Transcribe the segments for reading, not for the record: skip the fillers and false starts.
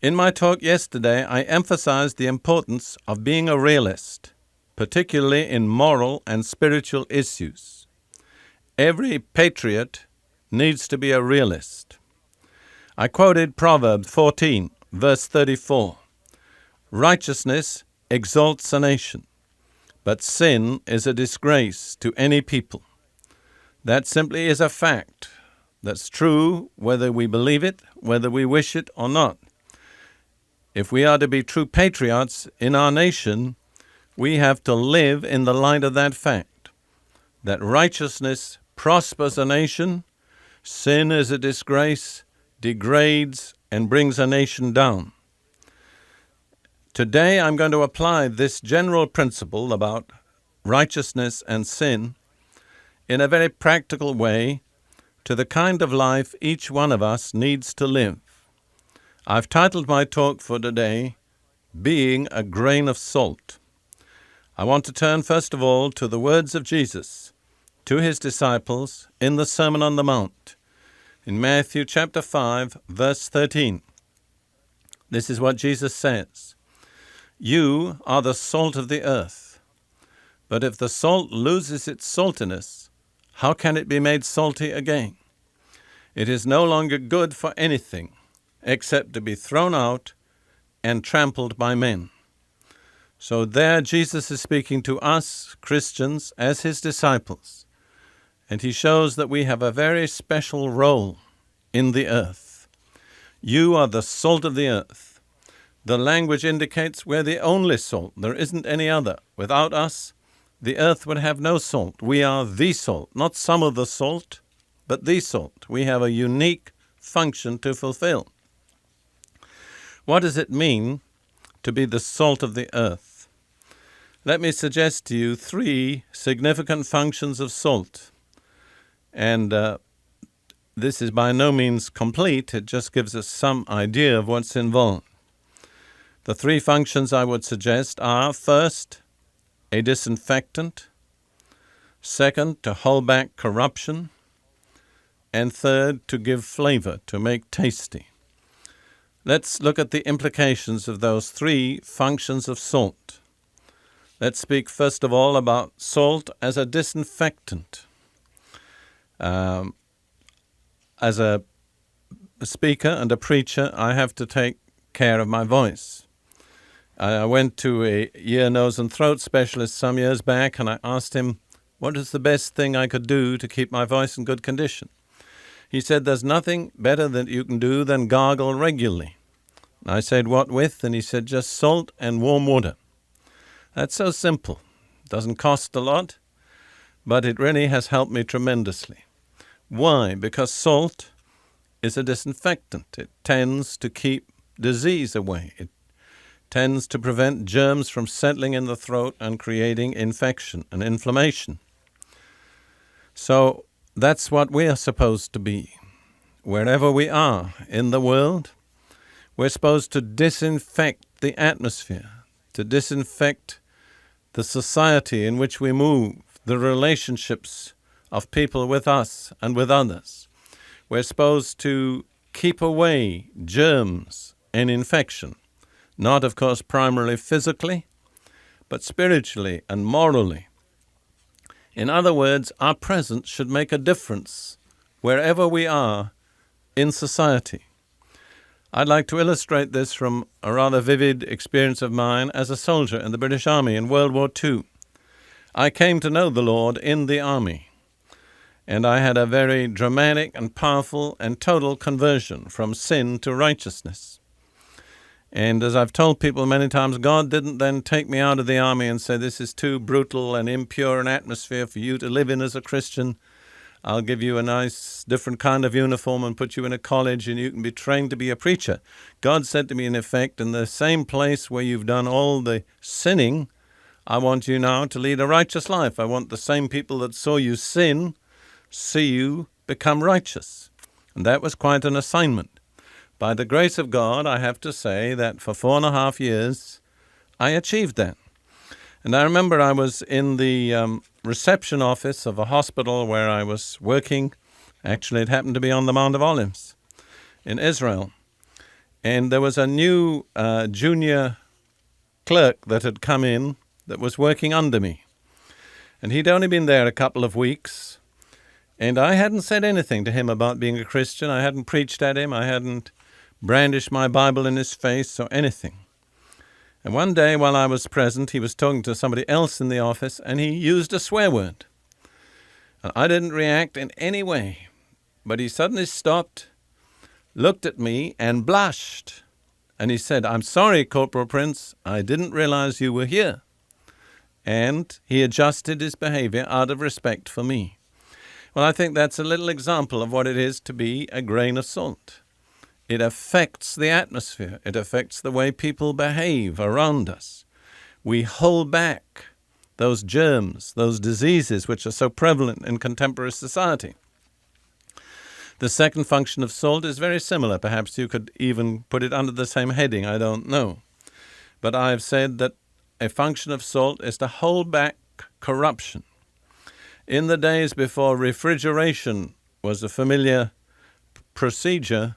In my talk yesterday, I emphasized the importance of being a realist, particularly in moral and spiritual issues. Every patriot needs to be a realist. I quoted Proverbs 14, verse 34. Righteousness exalts a nation, but sin is a disgrace to any people. That simply is a fact. That's true whether we believe it, whether we wish it or not. If we are to be true patriots in our nation, we have to live in the light of that fact, that righteousness prospers a nation, sin is a disgrace, degrades, and brings a nation down. Today I'm going to apply this general principle about righteousness and sin in a very practical way to the kind of life each one of us needs to live. I've titled my talk for today, Being a Grain of Salt. I want to turn first of all to the words of Jesus to his disciples in the Sermon on the Mount, in Matthew chapter 5, verse 13. This is what Jesus says, "You are the salt of the earth, but if the salt loses its saltiness, how can it be made salty again? It is no longer good for anything, except to be thrown out and trampled by men." So there Jesus is speaking to us, Christians, as his disciples, and he shows that we have a very special role in the earth. You are the salt of the earth. The language indicates we're the only salt. There isn't any other. Without us, the earth would have no salt. We are the salt, not some of the salt, but the salt. We have a unique function to fulfill. What does it mean to be the salt of the earth? Let me suggest to you 3 significant functions of salt. And this is by no means complete. It just gives us some idea of what's involved. The 3 functions I would suggest are, first, a disinfectant, second, to hold back corruption, and third, to give flavor, to make tasty. Let's look at the implications of those 3 functions of salt. Let's speak first of all about salt as a disinfectant. As a speaker and a preacher, I have to take care of my voice. I went to a ear, nose, and throat specialist some years back, and I asked him, what is the best thing I could do to keep my voice in good condition? He said, there's nothing better that you can do than gargle regularly. I said, what with? And he said, just salt and warm water. That's so simple. Doesn't cost a lot, but it really has helped me tremendously. Why? Because salt is a disinfectant. It tends to keep disease away. It tends to prevent germs from settling in the throat and creating infection and inflammation. So that's what we are supposed to be. Wherever we are in the world, we're supposed to disinfect the atmosphere, to disinfect the society in which we move, the relationships of people with us and with others. We're supposed to keep away germs and infection, not, of course, primarily physically, but spiritually and morally. In other words, our presence should make a difference wherever we are in society. I'd like to illustrate this from a rather vivid experience of mine as a soldier in the British Army in World War II. I came to know the Lord in the Army, and I had a very dramatic and powerful and total conversion from sin to righteousness. And as I've told people many times, God didn't then take me out of the Army and say, this is too brutal and impure an atmosphere for you to live in as a Christian. I'll give you a nice, different kind of uniform and put you in a college and you can be trained to be a preacher. God said to me, in effect, in the same place where you've done all the sinning, I want you now to lead a righteous life. I want the same people that saw you sin, see you become righteous. And that was quite an assignment. By the grace of God, I have to say that for 4.5 years, I achieved that. And I remember I was in the reception office of a hospital where I was working. Actually, it happened to be on the Mount of Olives in Israel. And there was a new junior clerk that had come in that was working under me. And he'd only been there a couple of weeks. And I hadn't said anything to him about being a Christian. I hadn't preached at him. I hadn't brandished my Bible in his face or anything. And one day while I was present, he was talking to somebody else in the office, and he used a swear word. And I didn't react in any way. But he suddenly stopped, looked at me, and blushed. And he said, "I'm sorry, Corporal Prince, I didn't realize you were here." And he adjusted his behavior out of respect for me. Well, I think that's a little example of what it is to be a grain of salt. It affects the atmosphere. It affects the way people behave around us. We hold back those germs, those diseases which are so prevalent in contemporary society. The second function of salt is very similar. Perhaps you could even put it under the same heading. I don't know. But I've said that a function of salt is to hold back corruption. In the days before refrigeration was a familiar procedure,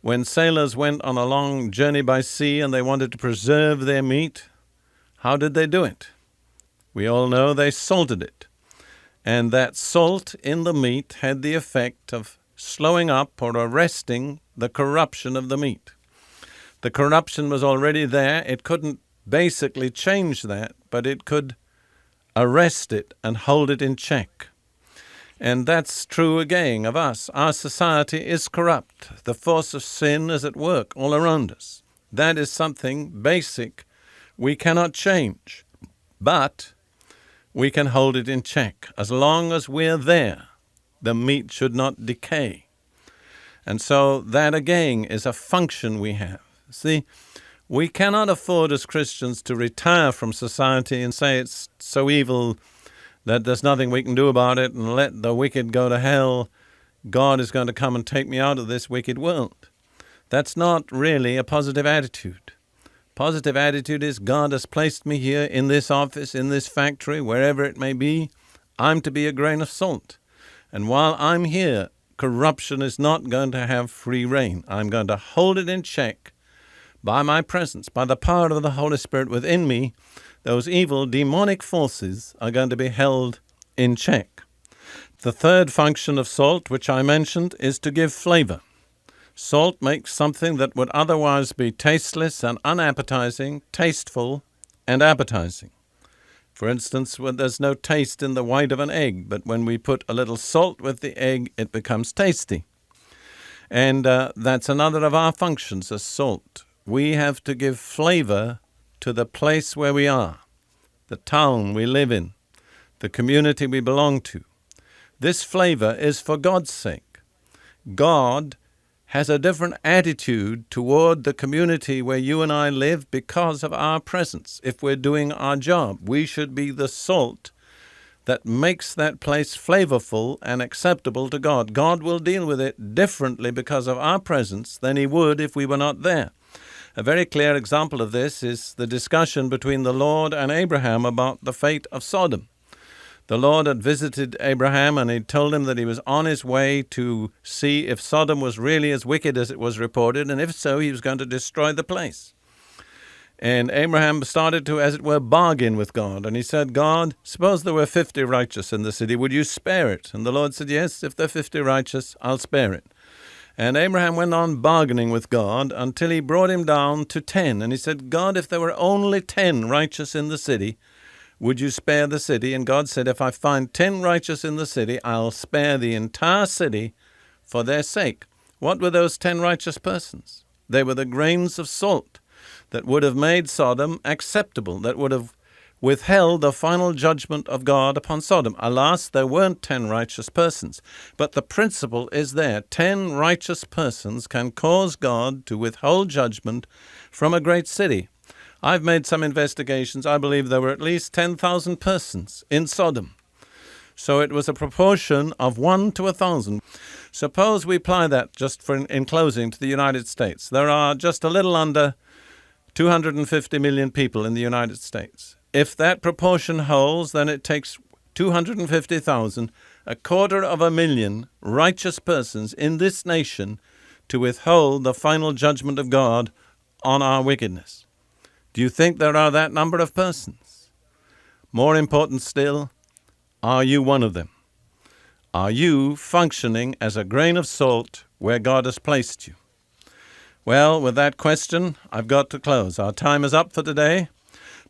when sailors went on a long journey by sea and they wanted to preserve their meat, how did they do it? We all know they salted it. And that salt in the meat had the effect of slowing up or arresting the corruption of the meat. The corruption was already there. It couldn't basically change that, but it could arrest it and hold it in check. And that's true again of us. Our society is corrupt. The force of sin is at work all around us. That is something basic we cannot change, but we can hold it in check. As long as we're there, the meat should not decay. And so that again is a function we have. See, we cannot afford as Christians to retire from society and say it's so evil that there's nothing we can do about it and let the wicked go to hell. God is going to come and take me out of this wicked world. That's not really a positive attitude. Positive attitude is God has placed me here in this office, in this factory, wherever it may be. I'm to be a grain of salt. And while I'm here, corruption is not going to have free rein. I'm going to hold it in check by my presence, by the power of the Holy Spirit within me. Those evil demonic forces are going to be held in check. The third function of salt, which I mentioned, is to give flavor. Salt makes something that would otherwise be tasteless and unappetizing, tasteful and appetizing. For instance, when there's no taste in the white of an egg, but when we put a little salt with the egg, it becomes tasty. And that's another of our functions as salt. We have to give flavor to the place where we are, the town we live in, the community we belong to. This flavor is for God's sake. God has a different attitude toward the community where you and I live because of our presence. If we're doing our job, we should be the salt that makes that place flavorful and acceptable to God. God will deal with it differently because of our presence than he would if we were not there. A very clear example of this is the discussion between the Lord and Abraham about the fate of Sodom. The Lord had visited Abraham and he told him that he was on his way to see if Sodom was really as wicked as it was reported, and if so, he was going to destroy the place. And Abraham started to, as it were, bargain with God. And he said, "God, suppose there were 50 righteous in the city. Would you spare it?" And the Lord said, "Yes, if there are 50 righteous, I'll spare it." And Abraham went on bargaining with God until he brought him down to 10. And he said, "God, if there were only 10 righteous in the city, would you spare the city?" And God said, "If I find 10 righteous in the city, I'll spare the entire city for their sake." What were those 10 righteous persons? They were the grains of salt that would have made Sodom acceptable, that would have withheld the final judgment of God upon Sodom. Alas, there weren't 10 righteous persons. But the principle is there. 10 righteous persons can cause God to withhold judgment from a great city. I've made some investigations. I believe there were at least 10,000 persons in Sodom. So it was a proportion of 1 to 1,000. Suppose we apply that just in closing to the United States. There are just a little under 250 million people in the United States. If that proportion holds, then it takes 250,000, 250,000 righteous persons in this nation to withhold the final judgment of God on our wickedness? Do you think there are that number of persons? More important still, are you one of them? Are you functioning as a grain of salt where God has placed you? Well, with that question, I've got to close. Our time is up for today.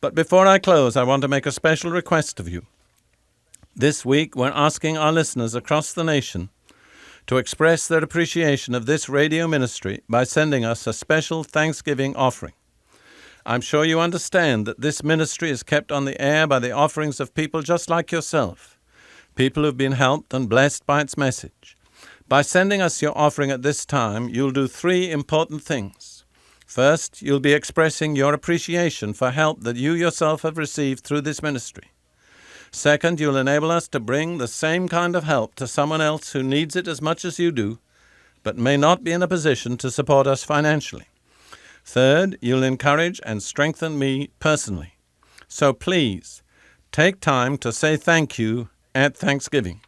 But before I close, I want to make a special request of you. This week, we're asking our listeners across the nation to express their appreciation of this radio ministry by sending us a special Thanksgiving offering. I'm sure you understand that this ministry is kept on the air by the offerings of people just like yourself, people who've been helped and blessed by its message. By sending us your offering at this time, you'll do three important things. First, you'll be expressing your appreciation for help that you yourself have received through this ministry. Second, you'll enable us to bring the same kind of help to someone else who needs it as much as you do, but may not be in a position to support us financially. Third, you'll encourage and strengthen me personally. So please, take time to say thank you at Thanksgiving.